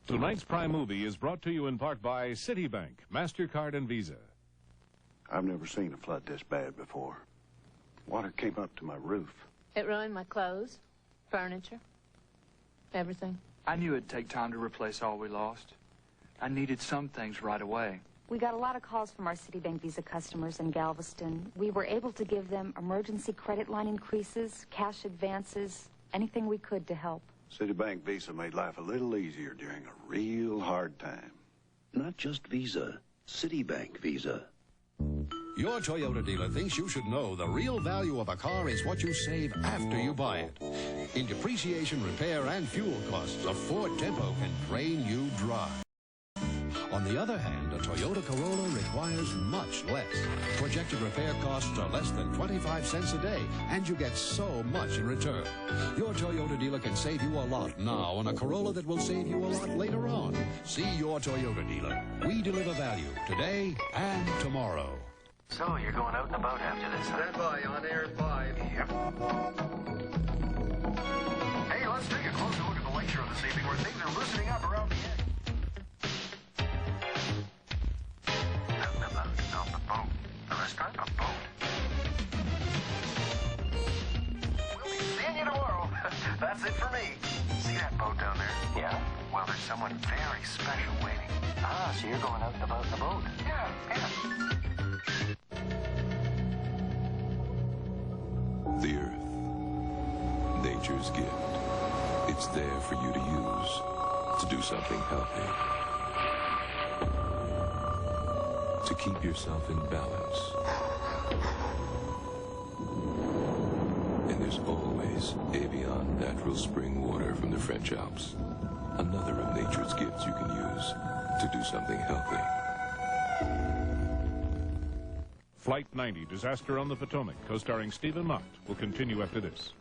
Tonight's Prime Movie is brought to you in part by Citibank, MasterCard, and Visa. I've never seen a flood this bad before. Water came up to my roof. It ruined my clothes, furniture, everything. I knew it'd take time to replace all we lost. I needed some things right away. We got a lot of calls from our Citibank Visa customers in Galveston. We were able to give them emergency credit line increases, cash advances, anything we could to help. Citibank Visa made life a little easier during a real hard time. Not just Visa, Citibank Visa. Your Toyota dealer thinks you should know the real value of a car is what you save after you buy it. In depreciation, repair, and fuel costs, a Ford Tempo can drain you dry. On the other hand, a Toyota Corolla requires much less. Projected repair costs are less than 25 cents a day, and you get so much in return. Your Toyota dealer can save you a lot now on a Corolla that will save you a lot later on. See your Toyota dealer. We deliver value today and tomorrow. So, you're going out and about after this, huh? Stand by, on air in 5. Yep. Hey, let's take a closer look at the lakeshore this evening where things are loosening up around the edge. Not the boat. The restaurant, a boat. We'll be seeing you tomorrow. That's it for me. See that boat down there? Yeah? Well, there's someone very special waiting. Ah, so you're going out and about in the boat? Yeah. The Earth, nature's gift. It's there for you to use, to do something healthy, to keep yourself in balance. And there's always Evian natural spring water from the French Alps. Another of nature's gifts you can use to do something healthy. Flight 90, Disaster on the Potomac, co-starring Stephen Mott, will continue after this.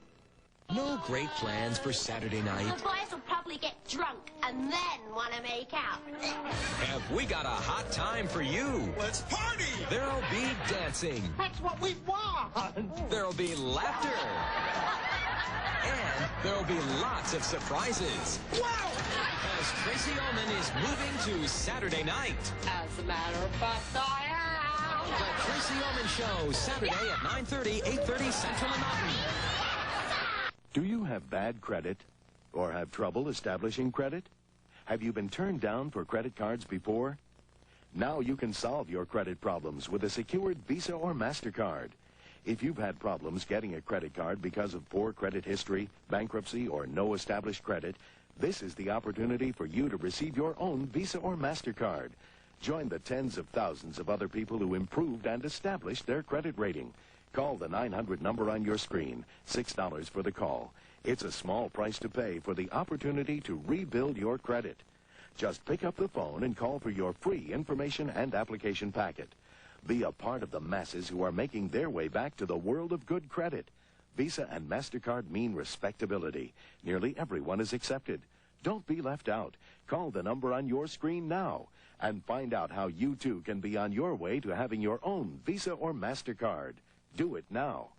No great plans for Saturday night? The boys will probably get drunk and then want to make out. Have we got a hot time for you? Let's party! There'll be dancing. That's what we want! There'll be laughter. And there'll be lots of surprises. Wow! As Tracey Ullman is moving to Saturday night. As a matter of fact, I am. The Tracey Ullman Show, Saturday at 9:30, 8:30 Central and Mountain. Do you have bad credit or have trouble establishing credit? Have you been turned down for credit cards before? Now you can solve your credit problems with a secured Visa or MasterCard. If you've had problems getting a credit card because of poor credit history, bankruptcy, or no established credit, this is the opportunity for you to receive your own Visa or MasterCard. Join the tens of thousands of other people who improved and established their credit rating. Call the 900 number on your screen, $6 for the call. It's a small price to pay for the opportunity to rebuild your credit. Just pick up the phone and call for your free information and application packet. Be a part of the masses who are making their way back to the world of good credit. Visa and MasterCard mean respectability. Nearly everyone is accepted. Don't be left out. Call the number on your screen now and find out how you too can be on your way to having your own Visa or MasterCard. Do it now.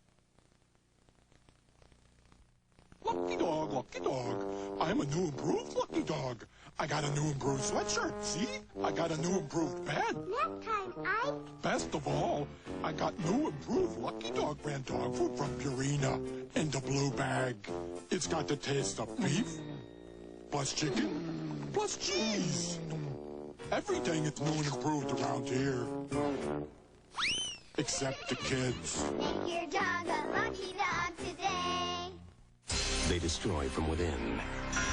Lucky Dog, Lucky Dog. I'm a new improved Lucky Dog. I got a new improved sweatshirt, see? I got a new improved bed. Nap time, Ike. Best of all, I got new improved Lucky Dog brand dog food from Purina in the blue bag. It's got the taste of beef, plus chicken, plus cheese. Everything is new and improved around here. Except the kids. Make your dog a lucky dog today. They destroy from within,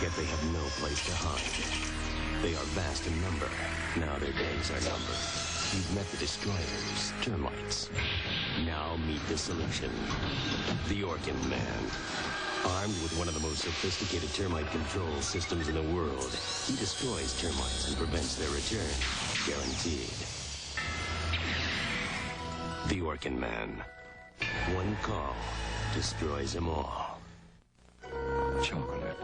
yet they have no place to hide. They are vast in number. Now their days are numbered. You've met the destroyers, termites. Now meet the solution. The Orkin Man. Armed with one of the most sophisticated termite control systems in the world, he destroys termites and prevents their return. Guaranteed. The Orkin Man. One call destroys them all. Chocolate.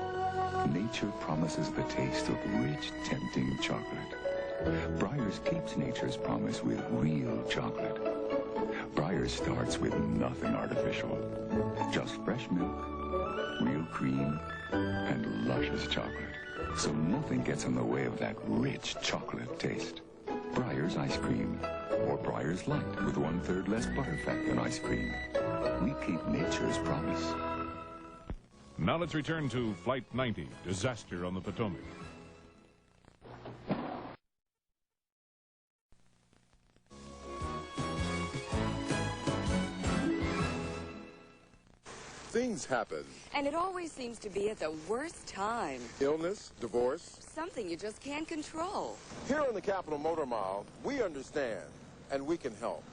Nature promises the taste of rich, tempting chocolate. Breyers keeps nature's promise with real chocolate. Breyers starts with nothing artificial. Just fresh milk, real cream, and luscious chocolate. so nothing gets in the way of that rich chocolate taste. Breyers ice cream, or Breyers Light with 1/3 less butterfat than ice cream. We keep nature's promise. Now let's return to Flight 90, Disaster on the Potomac. Things happen. And it always seems to be at the worst time. Illness, divorce. Something you just can't control. Here on the Capitol Motor Mile, we understand, and we can help.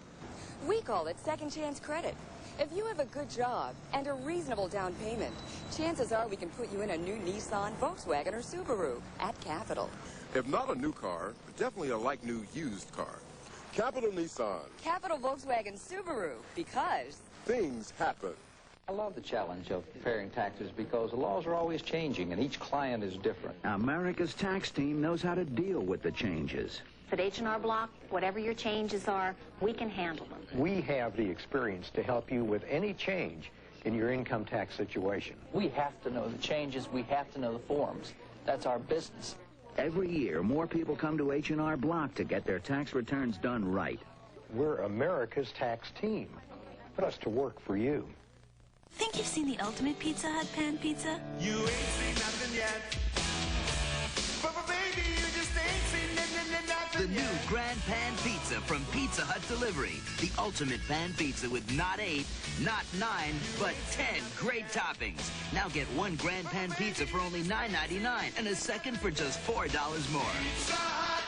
We call it second chance credit. If you have a good job and a reasonable down payment, chances are we can put you in a new Nissan-Volkswagen or Subaru at Capitol. If not a new car, definitely a like-new used car. Capitol Nissan. Capitol Volkswagen-Subaru, because things happen. I love the challenge of preparing taxes because the laws are always changing and each client is different. America's tax team knows how to deal with the changes. At H&R Block, whatever your changes are, we can handle them. We have the experience to help you with any change in your income tax situation. We have to know the changes. We have to know the forms. That's our business. Every year, more people come to H&R Block to get their tax returns done right. We're America's tax team. Put us to work for you. Think you've seen the ultimate Pizza Hut pan pizza? You ain't seen nothing yet. But baby, you just ain't seen nothing The new Grand Pan Pizza from Pizza Hut Delivery. The ultimate pan pizza with not 8, not 9, but 10 great toppings. Now get one Grand Pan Pizza for only $9.99 and a second for just $4 more. Pizza Hut.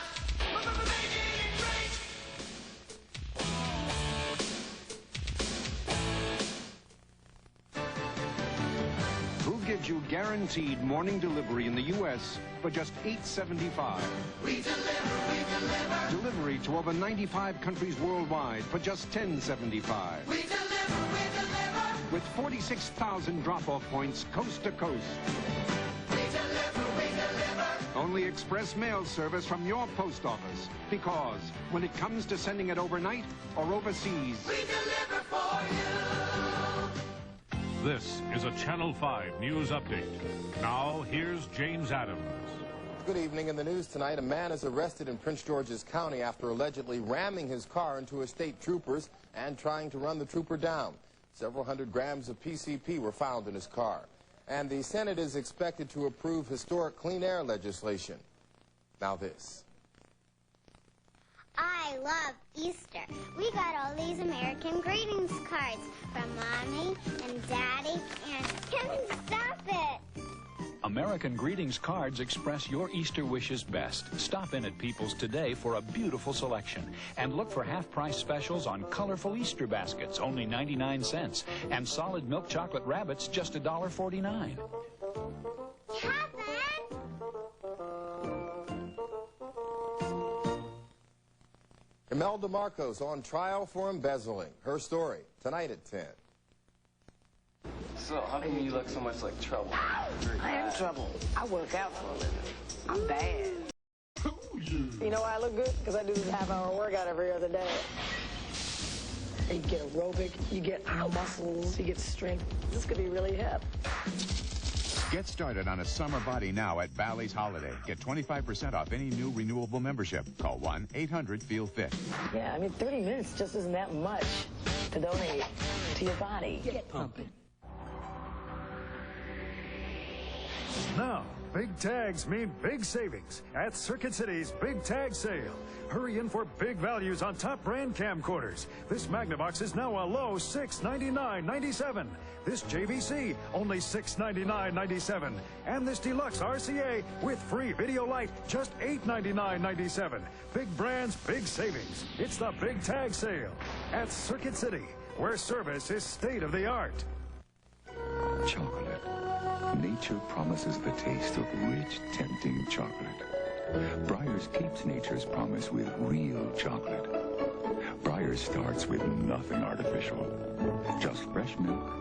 Gives you guaranteed morning delivery in the U.S. for just $8.75. We deliver. Delivery to over 95 countries worldwide for just $10.75. We deliver. With 46,000 drop-off points coast to coast. We deliver. Only express mail service from your post office. Because when it comes to sending it overnight or overseas, we deliver for you. This is a Channel 5 news update. Now, here's James Adams. Good evening. In the news tonight, a man is arrested in Prince George's County after allegedly ramming his car into a state trooper's and trying to run the trooper down. Several hundred grams of PCP were found in his car. And the Senate is expected to approve historic clean air legislation. Now this. I love Easter. We got all these American greetings cards from Mommy and Daddy and Kevin, stop it! American greetings cards express your Easter wishes best. Stop in at People's today for a beautiful selection. And look for half-price specials on colorful Easter baskets, only 99 cents. And solid milk chocolate rabbits, just $1.49. Imelda Marcos on trial for embezzling. Her story, tonight at 10. So, how come you look so much like trouble? I am trouble. I work out for a living. I'm bad. You know why I look good? Because I do this half-hour workout every other day. You get aerobic, you get muscles, you get strength. This could be really hip. Get started on a summer body now at Bally's Holiday. Get 25% off any new renewable membership. Call 1-800-FEEL-FIT. Yeah, I mean, 30 minutes just isn't that much to donate to your body. Get pumping. Now, big tags mean big savings at Circuit City's Big Tag Sale. Hurry in for big values on top brand camcorders. This Magnavox is now a low $699.97. This JVC, only $699.97. And this Deluxe RCA with free video light, just $899.97. Big brands, big savings. It's the Big Tag Sale at Circuit City, where service is state-of-the-art. Chocolate. Nature promises the taste of rich, tempting chocolate. Breyers keeps nature's promise with real chocolate. Breyers starts with nothing artificial. Just fresh milk,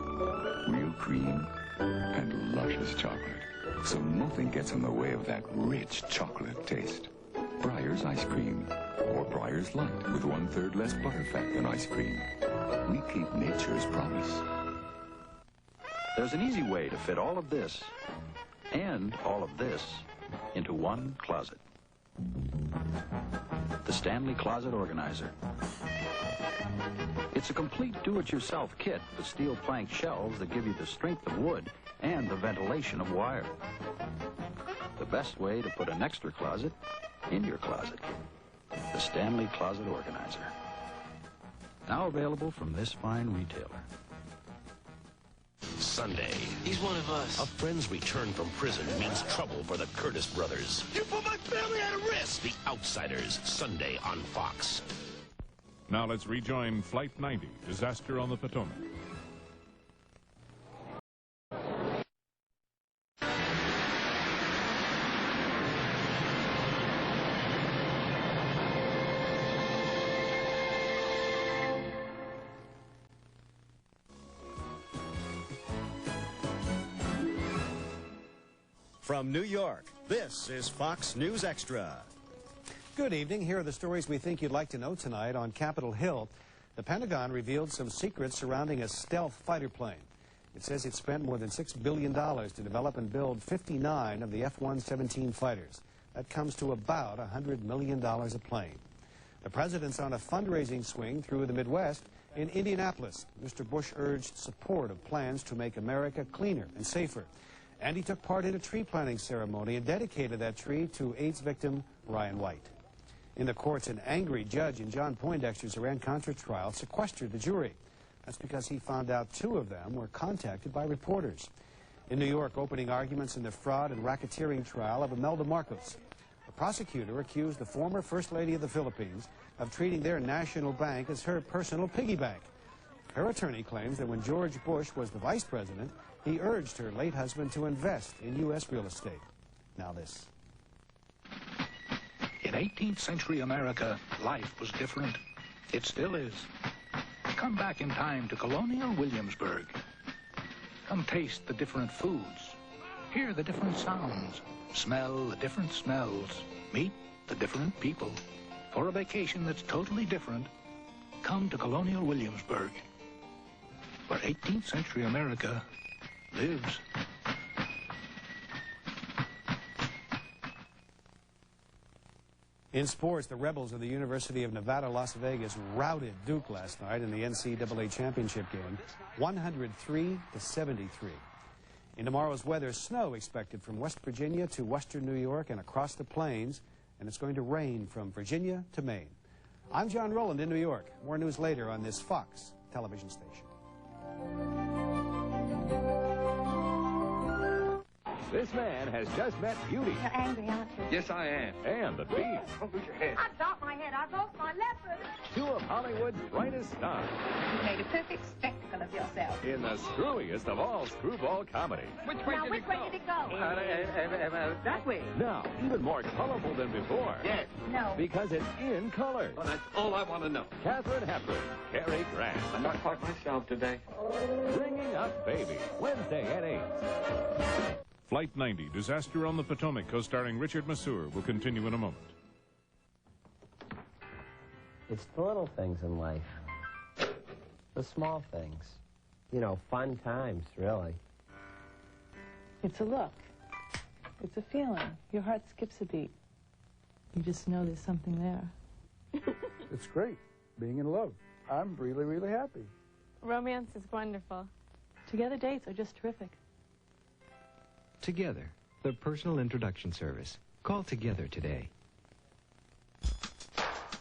real cream, and luscious chocolate. So nothing gets in the way of that rich chocolate taste. Breyers ice cream, or Breyers Light with 1/3 less butterfat than ice cream. We keep nature's promise. There's an easy way to fit all of this and all of this into one closet. The Stanley Closet Organizer. It's a complete do-it-yourself kit with steel plank shelves that give you the strength of wood and the ventilation of wire. The best way to put an extra closet in your closet. The Stanley Closet Organizer. Now available from this fine retailer. Sunday. He's one of us. A friend's return from prison means trouble for the Curtis brothers. You put my family at a risk. The Outsiders, Sunday on Fox. Now let's rejoin Flight 90, Disaster on the Potomac. From New York, this is Fox News Extra. Good evening. Here are the stories we think you'd like to know tonight. On Capitol Hill, the Pentagon revealed some secrets surrounding a stealth fighter plane. It says it spent more than $6 billion to develop and build 59 of the F-117 fighters. That comes to about $100 million a plane. The president's on a fundraising swing through the Midwest. In Indianapolis, Mr. Bush urged support of plans to make America cleaner and safer. And he took part in a tree planting ceremony and dedicated that tree to AIDS victim Ryan White. In the courts, an angry judge in John Poindexter's Iran-Contra trial sequestered the jury. That's because he found out 2 of them were contacted by reporters. In New York, opening arguments in the fraud and racketeering trial of Imelda Marcos. The prosecutor accused the former First Lady of the Philippines of treating their national bank as her personal piggy bank. Her attorney claims that when George Bush was the vice president, he urged her late husband to invest in U.S. real estate. Now this. In 18th century America, life was different. It still is. Come back in time to colonial Williamsburg. Come taste the different foods. Hear the different sounds. Smell the different smells. Meet the different people. For a vacation that's totally different, come to colonial Williamsburg, where 18th century America lives. In sports, the Rebels of the University of Nevada, Las Vegas routed Duke last night in the NCAA championship game, 103-73. In tomorrow's weather, snow expected from West Virginia to western New York and across the plains, and it's going to rain from Virginia to Maine. I'm John Rowland in New York. More news later on this Fox television station. This man has just met beauty. You're angry, aren't you? Yes, I am. And the beast. Don't lose your head. I dropped my head. I broke my leopard. 2 of Hollywood's brightest stars. You made a perfect spectacle of yourself. In the screwiest of all screwball comedy. Which way did it go? That way. Now, even more colorful than before. Yes. No. Because it's in color. Well, that's all I want to know. Katharine Hepburn, Cary Grant. I'm not quite myself today. Bringing Up Baby, Wednesday at 8. Flight 90, Disaster on the Potomac, co-starring Richard Masur, will continue in a moment. It's the little things in life. The small things. You know, fun times, really. It's a look. It's a feeling. Your heart skips a beat. You just know there's something there. It's great, being in love. I'm really, really happy. Romance is wonderful. Together dates are just terrific. Together, the personal introduction service. Call Together today.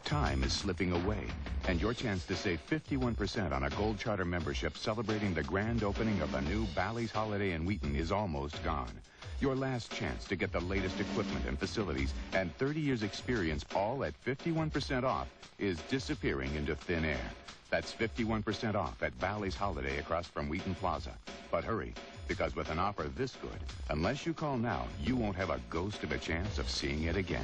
Time is slipping away, and your chance to save 51% on a Gold Charter membership celebrating the grand opening of the new Bally's Holiday in Wheaton is almost gone. Your last chance to get the latest equipment and facilities and 30 years experience all at 51% off is disappearing into thin air. That's 51% off at Bally's Holiday across from Wheaton Plaza. But hurry, because with an offer this good, unless you call now, you won't have a ghost of a chance of seeing it again.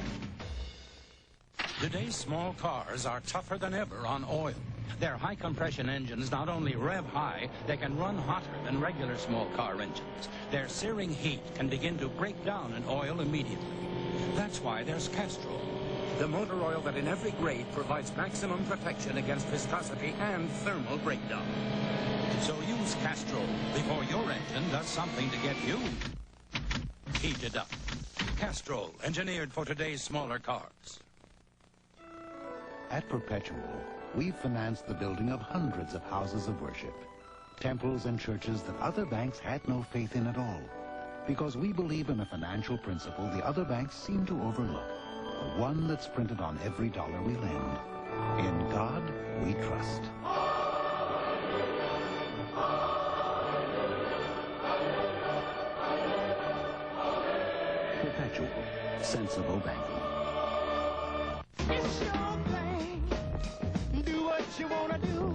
Today's small cars are tougher than ever on oil. Their high-compression engines not only rev high, they can run hotter than regular small car engines. Their searing heat can begin to break down an oil immediately. That's why there's Castrol, the motor oil that in every grade provides maximum protection against viscosity and thermal breakdown. So use Castrol before your engine does something to get you heated up. Castrol, engineered for today's smaller cars. At Perpetual, we've financed the building of hundreds of houses of worship, temples and churches that other banks had no faith in at all, because we believe in a financial principle the other banks seem to overlook, the one that's printed on every dollar we lend. In God, we trust. Perpetual, sensible banking. It's your thing. Do what you wanna do.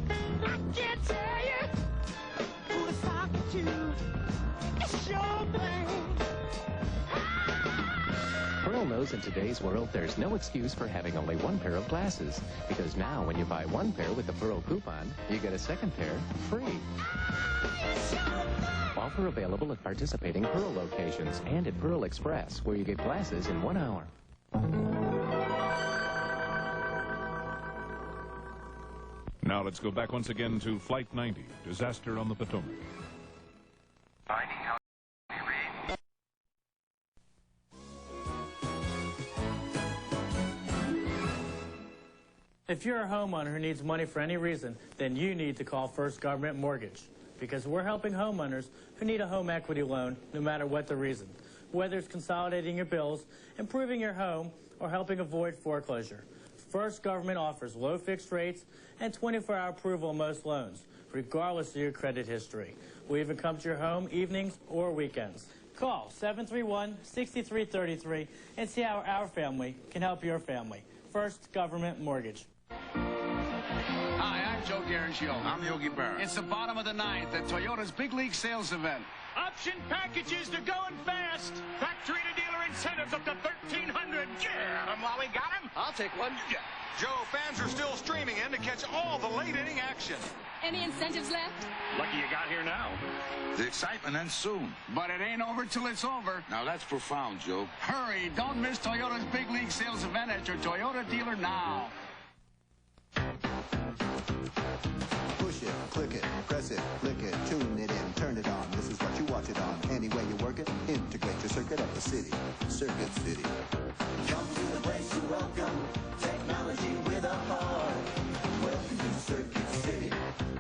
I can't tell you who to sock it to. It's your thing. Pearl knows in today's world there's no excuse for having only one pair of glasses. Because now when you buy one pair with the Pearl coupon, you get a second pair free. Offer available at participating Pearl locations and at Pearl Express, where you get glasses in 1 hour. Now let's go back once again to Flight 90, disaster on the Potomac. Finding how we read. If you're a homeowner who needs money for any reason, then you need to call First Government Mortgage, because we're helping homeowners who need a home equity loan no matter what the reason, whether it's consolidating your bills, improving your home, or helping avoid foreclosure. First Government offers low fixed rates and 24-hour approval on most loans, regardless of your credit history. We even come to your home evenings or weekends. Call 731-6333 and see how our family can help your family. First Government Mortgage. Hi, I'm Joe Garagio. I'm Yogi Berra. It's the bottom of the ninth at Toyota's Big League Sales Event. Option packages, they're going fast. Factory-to-dealer incentives up to $1,300. Yeah, Molly, got him? I'll take one. Yeah. Joe, fans are still streaming in to catch all the late-inning action. Any incentives left? Lucky you got here now. The excitement ends soon. But it ain't over till it's over. Now, that's profound, Joe. Hurry, don't miss Toyota's Big League Sales Event at your Toyota dealer now. Push it, click it, press it, flick it, tune it in, turn it on. This is what you watch it on. Any way you work it, integrate your circuit at the city. Circuit City. Come to the place you welcome. Technology with a heart. Welcome to Circuit City,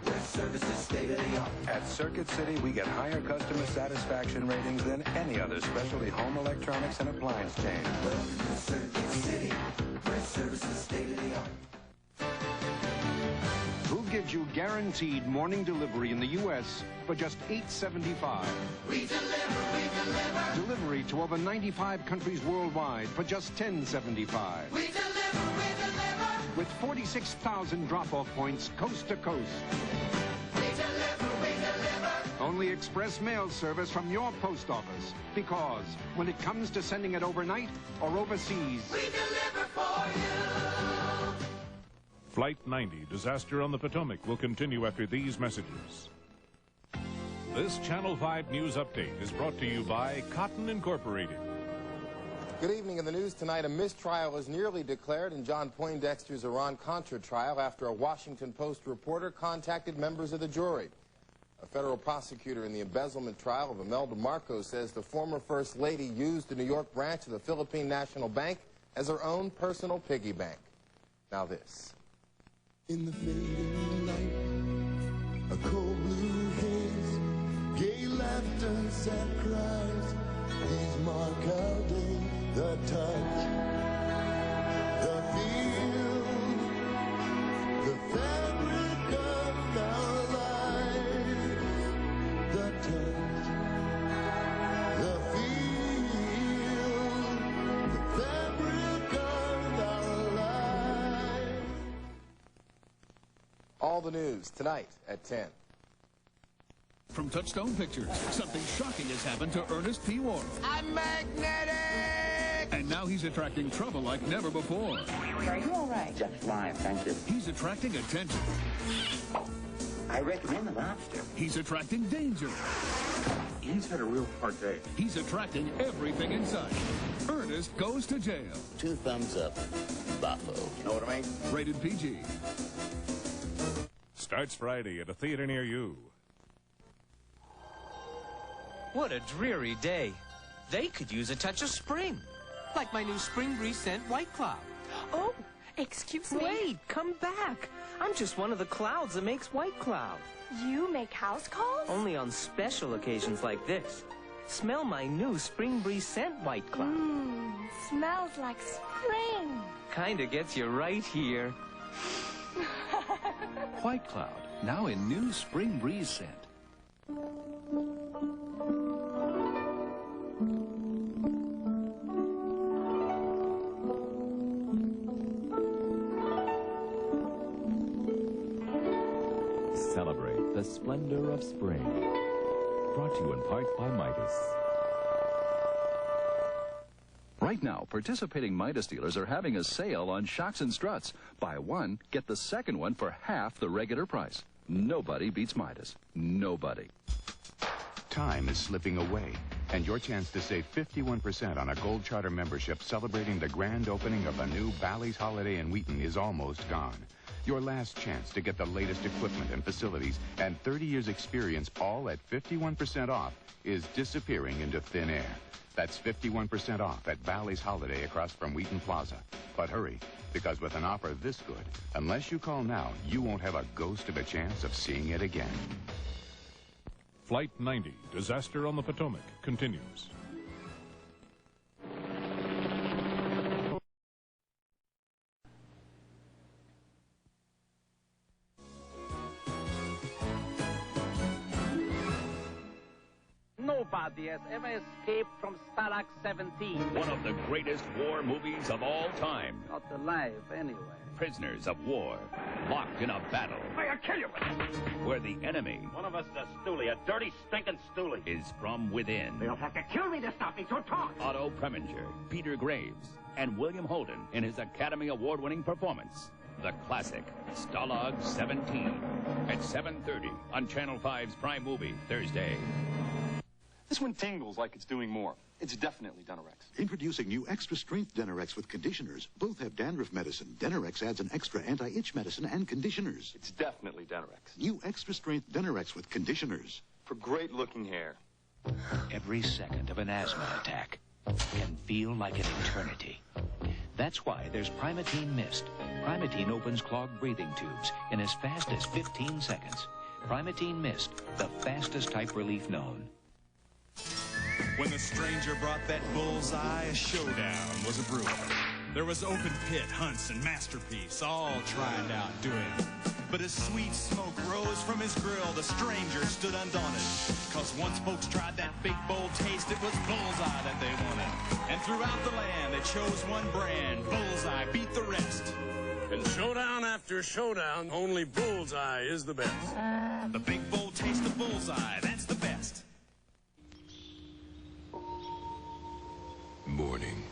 where service is state-of-the-art. At Circuit City, we get higher customer satisfaction ratings than any other specialty home electronics and appliance chain. Welcome to Circuit City, where service is state-of-the-art. Who gives you guaranteed morning delivery in the U.S. for just $8.75? We deliver, we deliver. Delivery to over 95 countries worldwide for just $10.75. We deliver, we deliver. With 46,000 drop-off points coast to coast. We deliver, we deliver. Only express mail service from your post office. Because when it comes to sending it overnight or overseas, we deliver for you. Flight 90, disaster on the Potomac, will continue after these messages. This Channel 5 News Update is brought to you by Cotton Incorporated. Good evening. In the news tonight, a mistrial is nearly declared in John Poindexter's Iran-Contra trial after a Washington Post reporter contacted members of the jury. A federal prosecutor in the embezzlement trial of Imelda Marcos says the former First Lady used the New York branch of the Philippine National Bank as her own personal piggy bank. Now this. In the fading light, a cold blue haze, gay laughter, sad cries, these mark our day, the touch, the feel, the fabric of our lives, the touch, the feel, the fabric of our lives. All the news tonight at 10. From Touchstone Pictures, something shocking has happened to Ernest P. Worrell. I'm magnetic! And now he's attracting trouble like never before. Are you all right? Just fine, thank you. He's attracting attention. I recommend the lobster. He's attracting danger. He's had a real hard day. He's attracting everything in sight. Ernest goes to jail. 2 thumbs up. Buffo. Know what I mean? Rated PG. Starts Friday at a theater near you. What a dreary day. They could use a touch of spring. Like my new Spring Breeze scent White Cloud. Oh, excuse me. Wait, come back. I'm just one of the clouds that makes White Cloud. You make house calls? Only on special occasions like this. Smell my new Spring Breeze scent White Cloud. Smells like spring. Kinda gets you right here. White Cloud, now in new Spring Breeze scent. Celebrate the splendor of spring. Brought to you in part by Midas. Right now, participating Midas dealers are having a sale on shocks and struts. Buy one, get the second one for half the regular price. Nobody beats Midas. Nobody. Time is slipping away, and your chance to save 51% on a Gold Charter membership celebrating the grand opening of the new Bally's Holiday in Wheaton is almost gone. Your last chance to get the latest equipment and facilities and 30 years experience all at 51% off is disappearing into thin air. That's 51% off at Bally's Holiday across from Wheaton Plaza. But hurry, because with an offer this good, unless you call now, you won't have a ghost of a chance of seeing it again. Flight 90, Disaster on the Potomac, continues. Nobody has ever escaped from Stalag 17. One of the greatest war movies of all time. Not alive, anyway. Prisoners of war, locked in a battle. I'll kill you! Where the enemy... One of us is a stoolie, a dirty, stinking stoolie. ...is from within. They'll have to kill me to stop me, so talk! Otto Preminger, Peter Graves, and William Holden in his Academy Award-winning performance. The classic, Stalag 17, at 7:30 on Channel 5's Prime Movie, Thursday. This one tingles like it's doing more. It's definitely Denorex. Introducing new Extra Strength Denorex with conditioners. Both have dandruff medicine. Denorex adds an extra anti-itch medicine and conditioners. It's definitely Denorex. New Extra Strength Denorex with conditioners. For great-looking hair. Every second of an asthma attack can feel like an eternity. That's why there's Primatene Mist. Primatene opens clogged breathing tubes in as fast as 15 seconds. Primatene Mist, the fastest type relief known. When the stranger brought that bullseye, a showdown was a brewing. There was open pit, hunts, and masterpiece, all trying out doing. But as sweet smoke rose from his grill, the stranger stood undaunted. Cause once folks tried that big, bold taste, it was bullseye that they wanted. And throughout the land, they chose one brand. Bullseye beat the rest. In showdown after showdown, only bullseye is the best. The big, bold taste of bullseye, that's the best. Morning.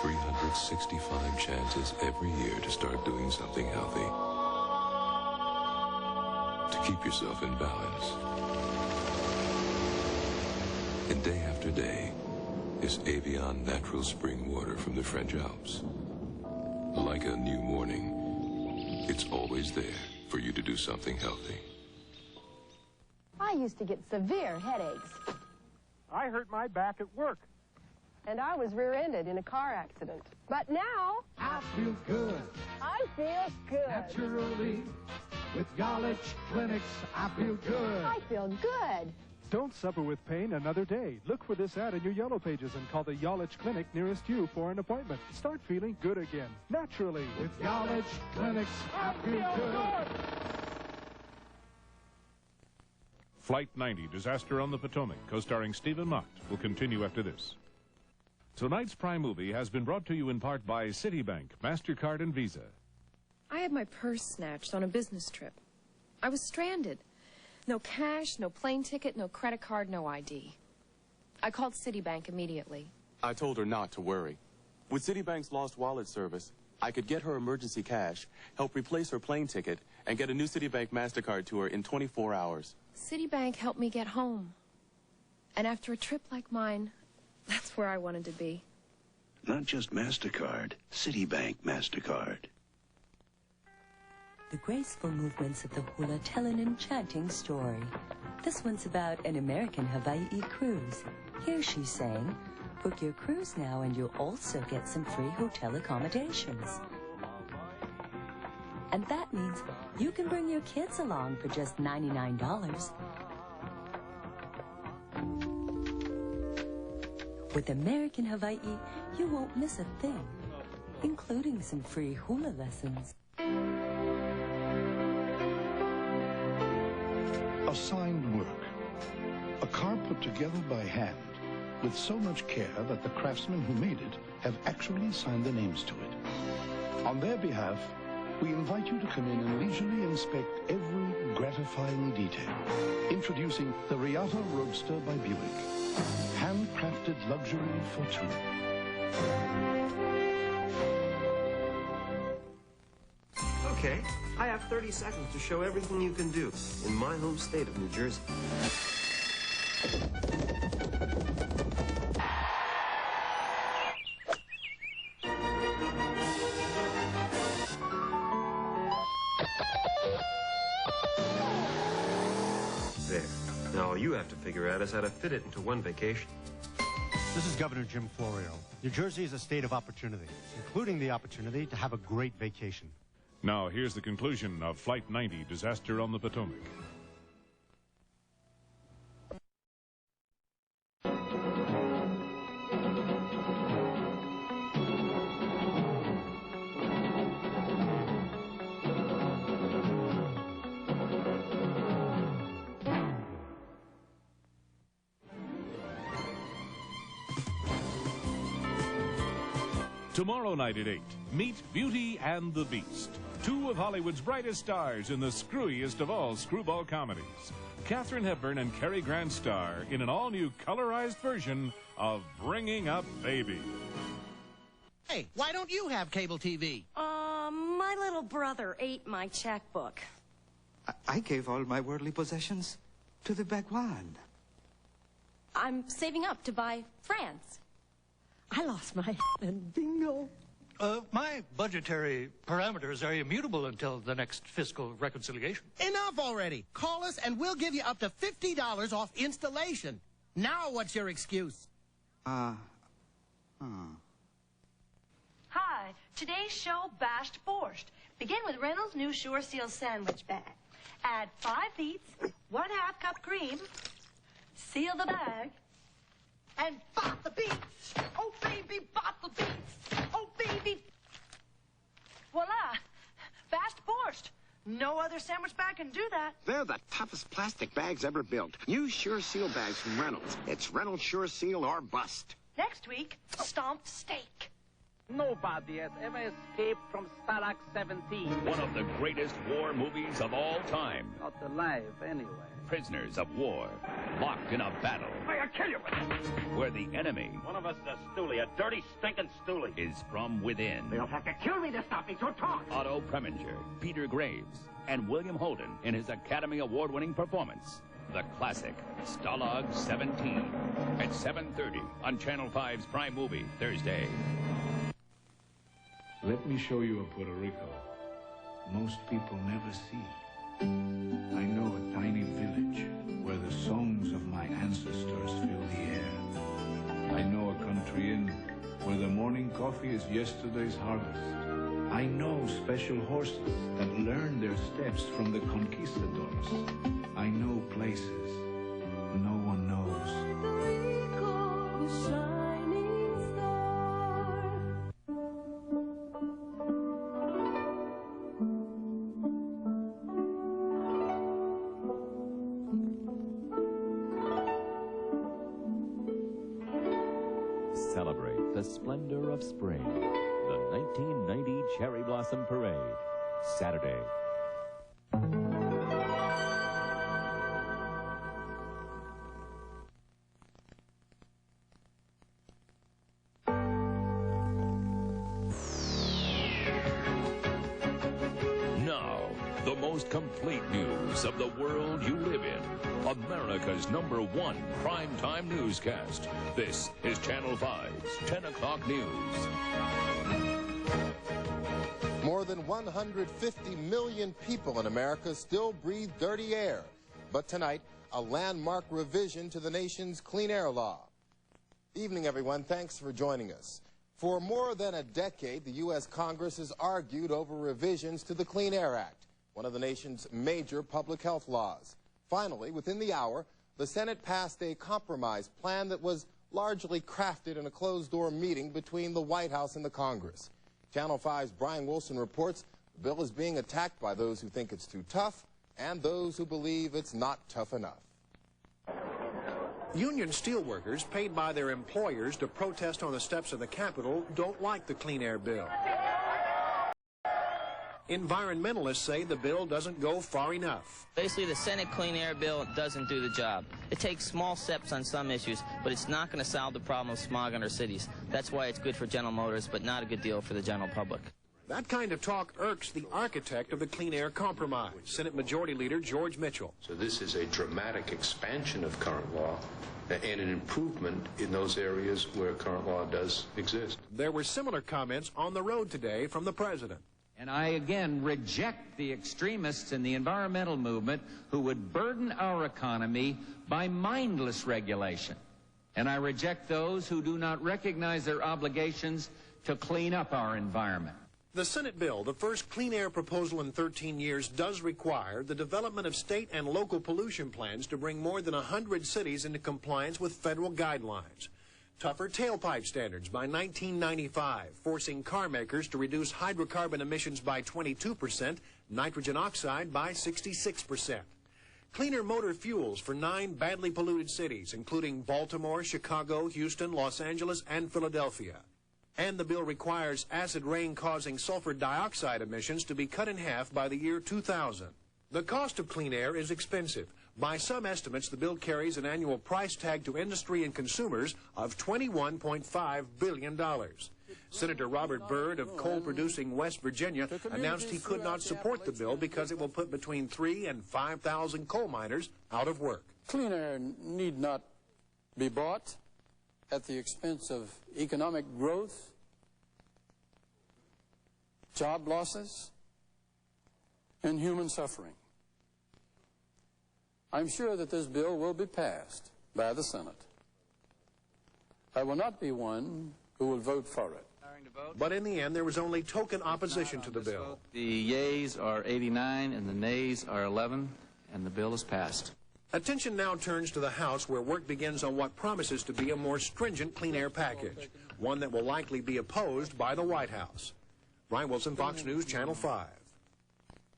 365 chances every year to start doing something healthy. To keep yourself in balance. And day after day is Evian natural spring water from the French Alps. Like a new morning, it's always there for you to do something healthy. I used to get severe headaches. I hurt my back at work. And I was rear-ended in a car accident. But now, I feel good. I feel good. Naturally. With Yollich Clinics, I feel good. I feel good. Don't suffer with pain another day. Look for this ad in your Yellow Pages and call the Yollich Clinic nearest you for an appointment. Start feeling good again. Naturally. With Yollich Clinics, I feel good. Flight 90, Disaster on the Potomac, co-starring Stephen Mott, will continue after this. Tonight's Prime Movie has been brought to you in part by Citibank, MasterCard, and Visa. I had my purse snatched on a business trip. I was stranded. No cash, no plane ticket, no credit card, no ID. I called Citibank immediately. I told her not to worry. With Citibank's Lost Wallet service, I could get her emergency cash, help replace her plane ticket, and get a new Citibank MasterCard to her in 24 hours. Citibank helped me get home. And after a trip like mine, that's where I wanted to be. Not just MasterCard, Citibank MasterCard. The graceful movements of the hula tell an enchanting story. This one's about an American Hawaii cruise. Here she's saying, book your cruise now and you'll also get some free hotel accommodations. And that means you can bring your kids along for just $99. With American Hawaii, you won't miss a thing, including some free hula lessons. Assigned work. A car put together by hand with so much care that the craftsmen who made it have actually signed their names to it. On their behalf, we invite you to come in and leisurely inspect every gratifying detail. Introducing the Riata Roadster by Buick. Handcrafted luxury for two. Okay, I have 30 seconds to show everything you can do in my home state of New Jersey. There. Now all you have to figure out is how to fit it into one vacation. This is Governor Jim Florio. New Jersey is a state of opportunity, including the opportunity to have a great vacation. Now, here's the conclusion of Flight 90, Disaster on the Potomac. Tomorrow night at 8, meet Beauty and the Beast, two of Hollywood's brightest stars in the screwiest of all screwball comedies. Katharine Hepburn and Cary Grant star in an all-new colorized version of Bringing Up Baby. Hey, why don't you have cable TV? My little brother ate my checkbook. I gave all my worldly possessions to the Bagwan. I'm saving up to buy France. I lost my and bingo. My budgetary parameters are immutable until the next fiscal reconciliation. Enough already. Call us and we'll give you up to $50 off installation. Now what's your excuse? Hi. Today's show, Bashed Borscht. Begin with Reynolds' new Sure Seal sandwich bag. Add 5 beets, 1/2 cup cream, seal the bag, and bot the beets. Oh, baby, bot the beets. Oh, baby. Voila. Bashed Borscht. No other sandwich bag can do that. They're the toughest plastic bags ever built. Use Sure Seal bags from Reynolds. It's Reynolds Sure Seal or bust. Next week, stomped steak. Nobody has ever escaped from Stalag 17. One of the greatest war movies of all time. Not alive, anyway. Prisoners of war, locked in a battle. I'll kill you! Where the enemy... One of us is a stoolie, a dirty, stinking stoolie. ...is from within. They'll have to kill me to stop me, so talk! Otto Preminger, Peter Graves, and William Holden in his Academy Award-winning performance. The classic Stalag 17 at 7:30 on Channel 5's Prime Movie, Thursday. Let me show you a Puerto Rico most people never see. I know a tiny village where the songs of my ancestors fill the air. I know a country inn where the morning coffee is yesterday's harvest. I know special horses that learn their steps from the conquistadors. I know places no one knows. Celebrate the splendor of spring. The 1990 Cherry Blossom Parade. Saturday. Now, the most complete news of the world you live in. America's #1 primetime newscast. This is Channel 5's 10 o'clock news. More than 150 million people in America still breathe dirty air. But tonight, a landmark revision to the nation's clean air law. Evening, everyone. Thanks for joining us. For more than a decade, the U.S. Congress has argued over revisions to the Clean Air Act, one of the nation's major public health laws. Finally, within the hour, the Senate passed a compromise plan that was largely crafted in a closed-door meeting between the White House and the Congress. Channel 5's Brian Wilson reports the bill is being attacked by those who think it's too tough and those who believe it's not tough enough. Union steelworkers paid by their employers to protest on the steps of the Capitol don't like the Clean Air Bill. Environmentalists say the bill doesn't go far enough. Basically, the Senate Clean Air Bill doesn't do the job. It takes small steps on some issues, but it's not going to solve the problem of smog in our cities. That's why it's good for General Motors, but not a good deal for the general public. That kind of talk irks the architect of the Clean Air Compromise, Senate Majority Leader George Mitchell. So this is a dramatic expansion of current law and an improvement in those areas where current law does exist. There were similar comments on the road today from the president. And I again reject the extremists in the environmental movement who would burden our economy by mindless regulation. And I reject those who do not recognize their obligations to clean up our environment. The Senate bill, the first clean air proposal in 13 years, does require the development of state and local pollution plans to bring more than 100 cities into compliance with federal guidelines. Tougher tailpipe standards by 1995, forcing car makers to reduce hydrocarbon emissions by 22%, nitrogen oxide by 66%. Cleaner motor fuels for 9 badly polluted cities, including Baltimore, Chicago, Houston, Los Angeles, and Philadelphia. And the bill requires acid rain causing sulfur dioxide emissions to be cut in half by the year 2000. The cost of clean air is expensive. By some estimates, the bill carries an annual price tag to industry and consumers of $21.5 billion. Senator Robert Byrd of coal-producing West Virginia announced he could not support the bill because it will put between 3,000 and 5,000 coal miners out of work. Clean air need not be bought at the expense of economic growth, job losses, and human suffering. I'm sure that this bill will be passed by the Senate. I will not be one who will vote for it. But in the end, there was only token opposition to the bill. The yeas are 89 and the nays are 11, and the bill is passed. Attention now turns to the House, where work begins on what promises to be a more stringent clean air package, one that will likely be opposed by the White House. Brian Wilson, Fox News, Channel 5.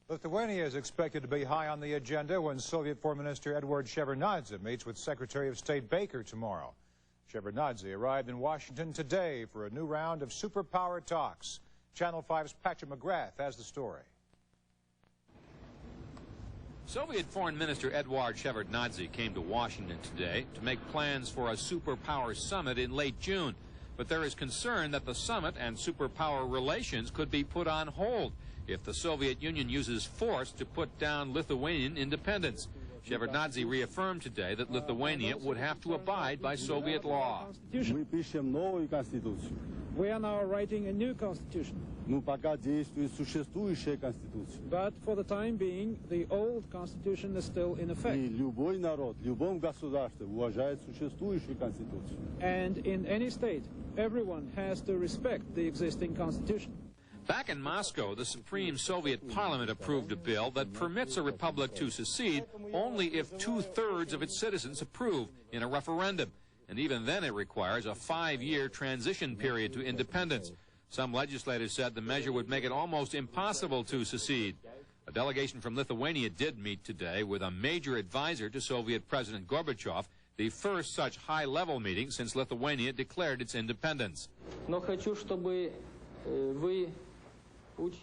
Lithuania is expected to be high on the agenda when Soviet Foreign Minister Eduard Shevardnadze meets with Secretary of State Baker tomorrow. Shevardnadze arrived in Washington today for a new round of superpower talks. Channel 5's Patrick McGrath has the story. Soviet Foreign Minister Eduard Shevardnadze came to Washington today to make plans for a superpower summit in late June. But there is concern that the summit and superpower relations could be put on hold if the Soviet Union uses force to put down Lithuanian independence. Shevardnadze reaffirmed today that Lithuania would have to abide by Soviet law. We are now writing a new constitution. But for the time being, the old constitution is still in effect. And in any state, everyone has to respect the existing constitution. Back in Moscow, the Supreme Soviet Parliament approved a bill that permits a republic to secede only if 2/3 of its citizens approve in a referendum. And even then it requires a 5-year transition period to independence. Some legislators said the measure would make it almost impossible to secede. A delegation from Lithuania did meet today with a major advisor to Soviet President Gorbachev, the first such high-level meeting since Lithuania declared its independence.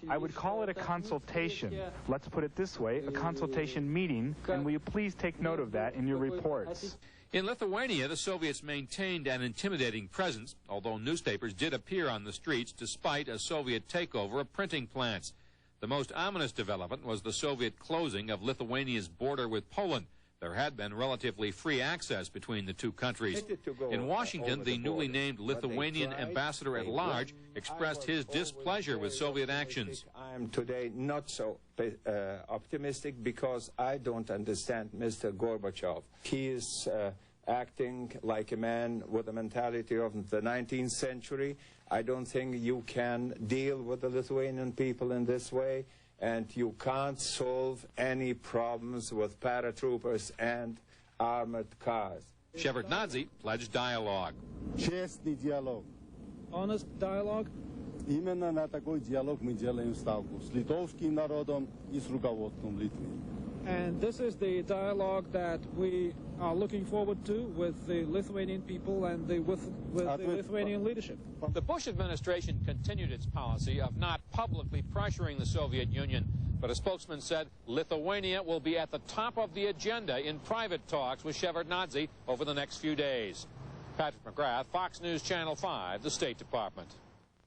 I would call it a consultation. Let's put it this way, a consultation meeting, and will you please take note of that in your reports? In Lithuania, the Soviets maintained an intimidating presence, although newspapers did appear on the streets despite a Soviet takeover of printing plants. The most ominous development was the Soviet closing of Lithuania's border with Poland. There had been relatively free access between the two countries. In Washington, the newly named Lithuanian ambassador at large expressed his displeasure with Soviet actions. I'm today not so optimistic because I don't understand Mr. Gorbachev. He is acting like a man with the mentality of the 19th century. I don't think you can deal with the Lithuanian people in this way, and you can't solve any problems with paratroopers and armored cars. Shevardnadze pledged dialogue. Честный диалог. Honest dialogue. Именно на такой диалог мы делаем ставку с литовским народом и с руководством Литвы. And this is the dialogue that we are looking forward to with the Lithuanian people and with the Lithuanian leadership. The Bush administration continued its policy of not publicly pressuring the Soviet Union, but a spokesman said Lithuania will be at the top of the agenda in private talks with Shevardnadze over the next few days. Patrick McGrath, Fox News Channel 5, the State Department.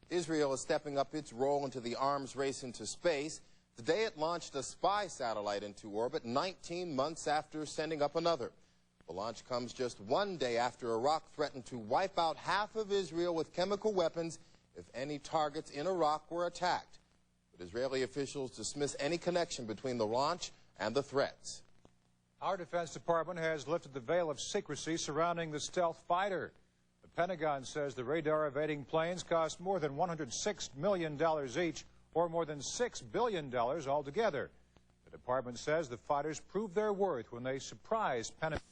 Israel is stepping up its role into the arms race into space. Today it launched a spy satellite into orbit 19 months after sending up another. The launch comes just one day after Iraq threatened to wipe out half of Israel with chemical weapons if any targets in Iraq were attacked. But Israeli officials dismiss any connection between the launch and the threats. Our Defense Department has lifted the veil of secrecy surrounding the stealth fighter. The Pentagon says the radar-evading planes cost more than $106 million each, or more than $6 billion altogether. The department says the fighters proved their worth when they surprised Pentagon.